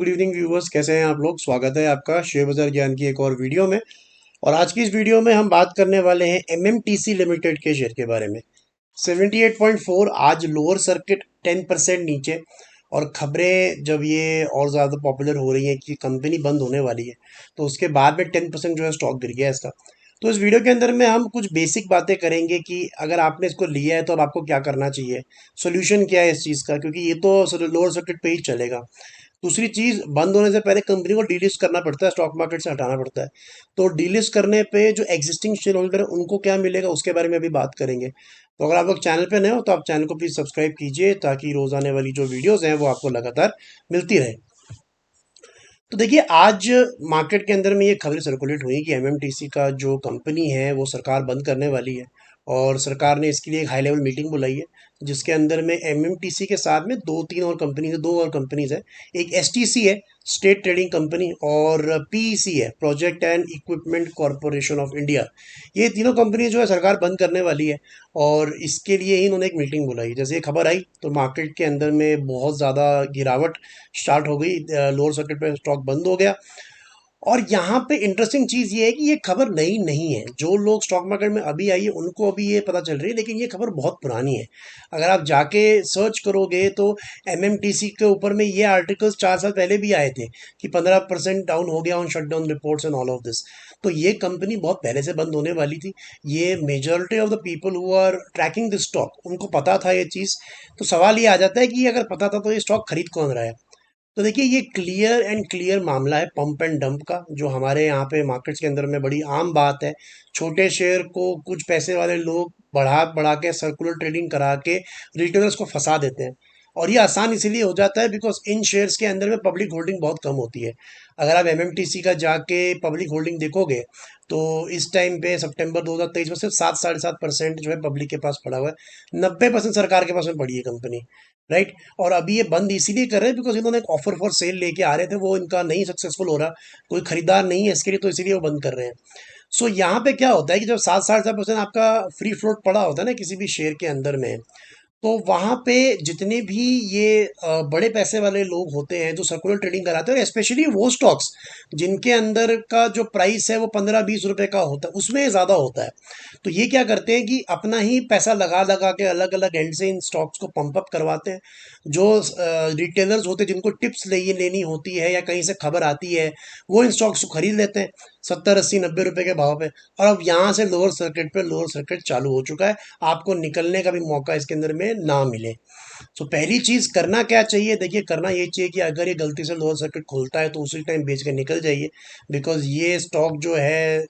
Good evening viewers, कैसे हैं आप लोग। स्वागत है आपका शेयर बाजार ज्ञान की एक और वीडियो में। और आज की इस वीडियो में हम बात करने वाले हैं एमएमटीसी लिमिटेड के शेयर के बारे में। 78.4 आज लोअर सर्किट 10% नीचे। और खबरें जब ये और ज़्यादा पॉपुलर हो रही हैं कि कंपनी बंद होने वाली है, तो उसके बाद में 10% जो है स्टॉक गिर गया इसका। तो इस वीडियो के अंदर में हम कुछ बेसिक बातें करेंगे कि अगर आपने इसको लिया है तो अब आपको क्या करना चाहिए, सोल्यूशन क्या है इस चीज़ का, क्योंकि ये तो लोअर सर्किट पे ही चलेगा। दूसरी चीज, बंद होने से पहले कंपनी को डीलिस्ट करना पड़ता है, स्टॉक मार्केट से हटाना पड़ता है। तो डीलिस्ट करने पे जो एग्जिस्टिंग शेयर होल्डर है उनको क्या मिलेगा उसके बारे में अभी बात करेंगे। तो अगर आप लोग चैनल पे नए हो तो आप चैनल को प्लीज सब्सक्राइब कीजिए, ताकि रोज आने वाली जो वीडियोस हैं वो आपको लगातार मिलती रहे। तो देखिए, आज मार्केट के अंदर में ये खबरें सर्कुलेट हुई कि एमएमटीसी का जो कंपनी है वो सरकार बंद करने वाली है। और सरकार ने इसके लिए एक हाई लेवल मीटिंग बुलाई है, जिसके अंदर में एमएमटीसी के साथ में दो और कंपनीज है। एक एसटीसी है, स्टेट ट्रेडिंग कंपनी, और पीईसी है, project and equipment corporation of India. ये तीनों कंपनी जो है सरकार बंद करने वाली है। और इसके लिए ही इन्होंने एक मीटिंग बुलाई। जैसे ये खबर आई तो मार्केट के अंदर में बहुत ज़्यादा गिरावट स्टार्ट हो गई, लोअर सर्किट पे स्टॉक बंद हो गया। और यहाँ पे इंटरेस्टिंग चीज़ ये है कि ये खबर नई नहीं है। जो लोग स्टॉक मार्केट में अभी आई है उनको अभी ये पता चल रही है, लेकिन ये खबर बहुत पुरानी है। अगर आप जाके सर्च करोगे तो एमएमटीसी के ऊपर में ये आर्टिकल्स 4 साल पहले भी आए थे कि 15% डाउन हो गया on shutdown reports and all of this. तो ये कंपनी बहुत पहले से बंद होने वाली थी। ये majority of the people who are tracking this stock, उनको पता था ये चीज़। तो सवाल ये आ जाता है कि अगर पता था तो ये स्टॉक खरीद कौन रहा है। तो देखिए, ये क्लियर मामला है पंप एंड डंप का, जो हमारे यहाँ पे मार्केट्स के अंदर में बड़ी आम बात है। छोटे शेयर को कुछ पैसे वाले लोग बढ़ा बढ़ा के सर्कुलर ट्रेडिंग करा के रिटेलर्स को फंसा देते हैं। और ये आसान इसीलिए हो जाता है बिकॉज इन शेयर्स के अंदर में पब्लिक होल्डिंग बहुत कम होती है। अगर आप एमएमटीसी का जाके पब्लिक होल्डिंग देखोगे तो इस टाइम पे सितंबर 2023 में सिर्फ 7-7.5% जो है पब्लिक के पास पड़ा हुआ है। 90% सरकार के पास में पड़ी है कंपनी, राइट। और अभी ये बंद इसीलिए कर रहे हैं बिकॉज इन्होंने एक ऑफर फॉर सेल लेके आ रहे थे, वो इनका नहीं सक्सेसफुल हो रहा, कोई खरीदार नहीं है इसके लिए, तो इसीलिए वो बंद कर रहे हैं। सो यहाँ पे क्या होता है कि जब 7-7.5% आपका फ्री फ्लोट पड़ा होता है ना किसी भी शेयर के अंदर में, तो वहाँ पे जितने भी ये बड़े पैसे वाले लोग होते हैं जो सर्कुलर ट्रेडिंग कराते हैं, और स्पेशली वो स्टॉक्स जिनके अंदर का जो प्राइस है वो 15-20 रुपए का होता है, उसमें ज़्यादा होता है। तो ये क्या करते हैं कि अपना ही पैसा लगा लगा के अलग अलग एंड से इन स्टॉक्स को पंप अप करवाते हैं। जो रिटेलर्स होते हैं जिनको टिप्स लेनी होती है या कहीं से खबर आती है, वो इन स्टॉक्स को खरीद लेते हैं 70-80-90 रुपए के भाव पे। और अब यहाँ से लोअर सर्किट चालू हो चुका है, आपको निकलने का भी मौका इसके अंदर में ना मिले। तो पहली चीज करना क्या चाहिए, देखिए करना ये चाहिए कि अगर ये गलती से लोअर सर्किट खुलता है तो उसी टाइम बेच के निकल जाइए। बिकॉज ये स्टॉक जो है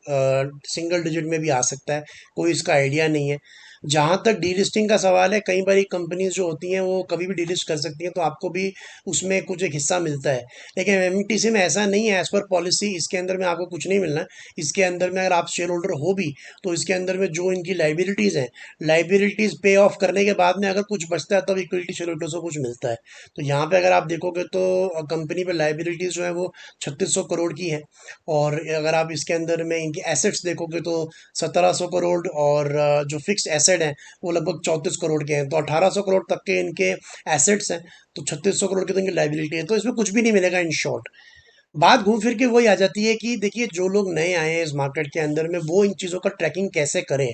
सिंगल डिजिट में भी आ सकता है, कोई इसका आइडिया नहीं है। जहां तक डीलिस्टिंग का सवाल है, कई बार कंपनीज जो होती हैं वो कभी भी डीलिस्ट कर सकती हैं, तो आपको भी उसमें कुछ एक हिस्सा मिलता है। लेकिन एमटीसी में ऐसा नहीं है, एज पर पॉलिसी इसके अंदर में आपको कुछ नहीं मिलना है। इसके अंदर में अगर आप शेयर होल्डर हो भी तो इसके अंदर में जो इनकी लाइबिलिटीज हैं, लाइबिलिटीज पे ऑफ करने के बाद में अगर कुछ बचता है तब इक्विटी शेयर होल्डर्स को कुछ मिलता है। तो यहाँ पे अगर आप देखोगे तो कंपनी पे लाइबिलिटीज जो है वो 3600 करोड़ की है। और अगर आप इसके अंदर में इनके एसेट्स देखोगे तो 1700 करोड़, और जो फिक्स्ड एसेट है वो लगभग 34 करोड़ के हैं। तो 1800 करोड़ तक के इनके एसेट्स हैं, तो 3600 करोड़ की तो इनकी लाइबिलिटी है। तो इसमें कुछ भी नहीं मिलेगा इन शॉर्ट। बात घूम फिर के वही आ जाती है कि देखिए, जो लोग नए आए हैं इस मार्केट के अंदर में वो इन चीज़ों का ट्रैकिंग कैसे करें।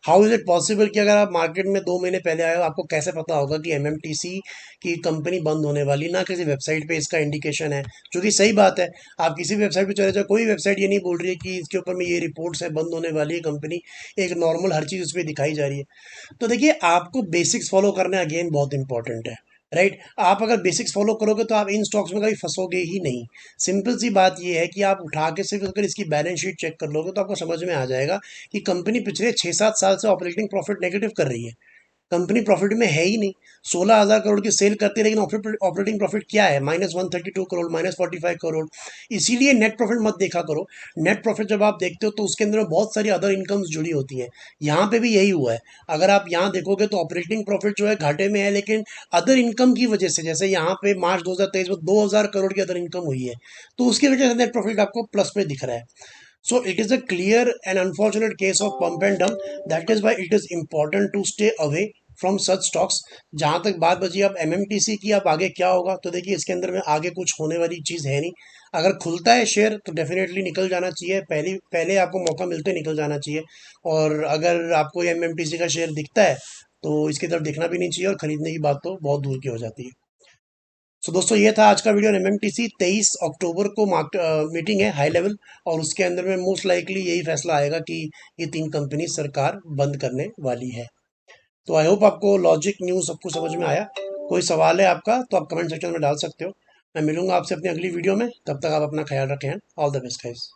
हाउ इज़ इट पॉसिबल कि अगर आप मार्केट में 2 महीने पहले आए हो, आपको कैसे पता होगा कि एमएमटीसी की कंपनी बंद होने वाली, ना किसी वेबसाइट पे इसका इंडिकेशन है। जो कि सही बात है, आप किसी भी वेबसाइट पे चले जाओ, कोई वेबसाइट ये नहीं बोल रही है कि इसके ऊपर में ये रिपोर्ट्स है बंद होने वाली है कंपनी। एक नॉर्मल हर चीज़ उस पर दिखाई जा रही है। तो देखिए, आपको बेसिक्स फॉलो करना अगेन बहुत इंपॉर्टेंट है, राइट। आप अगर बेसिक्स फॉलो करोगे तो आप इन स्टॉक्स में कभी फंसोगे ही नहीं। सिंपल सी बात ये है कि आप उठा के सिर्फ अगर इसकी बैलेंस शीट चेक कर लोगे तो आपको समझ में आ जाएगा कि कंपनी पिछले 6-7 साल से ऑपरेटिंग प्रॉफिट नेगेटिव कर रही है। कंपनी प्रॉफिट में है ही नहीं। 16,000 करोड़ की सेल करती है, लेकिन ऑपरेटिंग प्रॉफिट क्या है, -132 करोड़, -45 करोड़। इसीलिए नेट प्रॉफिट मत देखा करो। नेट प्रॉफिट जब आप देखते हो तो उसके अंदर बहुत सारी अदर इनकम्स जुड़ी होती हैं। यहाँ पे भी यही हुआ है। अगर आप यहाँ देखोगे तो ऑपरेटिंग प्रॉफिट जो है घाटे में है, लेकिन अदर इनकम की वजह से, जैसे यहाँ पे मार्च 2023 में 2,000 करोड़ की अदर इनकम हुई है, तो उसकी वजह से नेट प्रॉफिट आपको प्लस में दिख रहा है। So it is a clear and unfortunate case of pump and dump. That is why it is important to stay away from such stocks. जहां तक बात बची अब एमएमटीसी की, अब आगे क्या होगा, तो देखिए इसके अंदर में आगे कुछ होने वाली चीज़ है नहीं। अगर खुलता है शेयर तो डेफिनेटली निकल जाना चाहिए, पहले पहले आपको मौका मिलते निकल जाना चाहिए। और अगर आपको एमएमटीसी का शेयर दिखता है तो इसकी तरफ देखना भी नहीं चाहिए, और खरीदने की बात तो बहुत दूर की हो जाती है। सो दोस्तों, ये था आज का वीडियो। एमएमटीसी 23 अक्टूबर को मीटिंग है हाई लेवल, और उसके अंदर में मोस्ट लाइकली यही फैसला आएगा कि ये तीन कंपनी सरकार बंद करने वाली है। तो आई होप आपको लॉजिक न्यूज़ सब कुछ समझ में आया। कोई सवाल है आपका तो आप कमेंट सेक्शन में डाल सकते हो। मैं मिलूंगा आपसे अपनी अगली वीडियो में, तब तक आप अपना ख्याल रखें। All the best guys.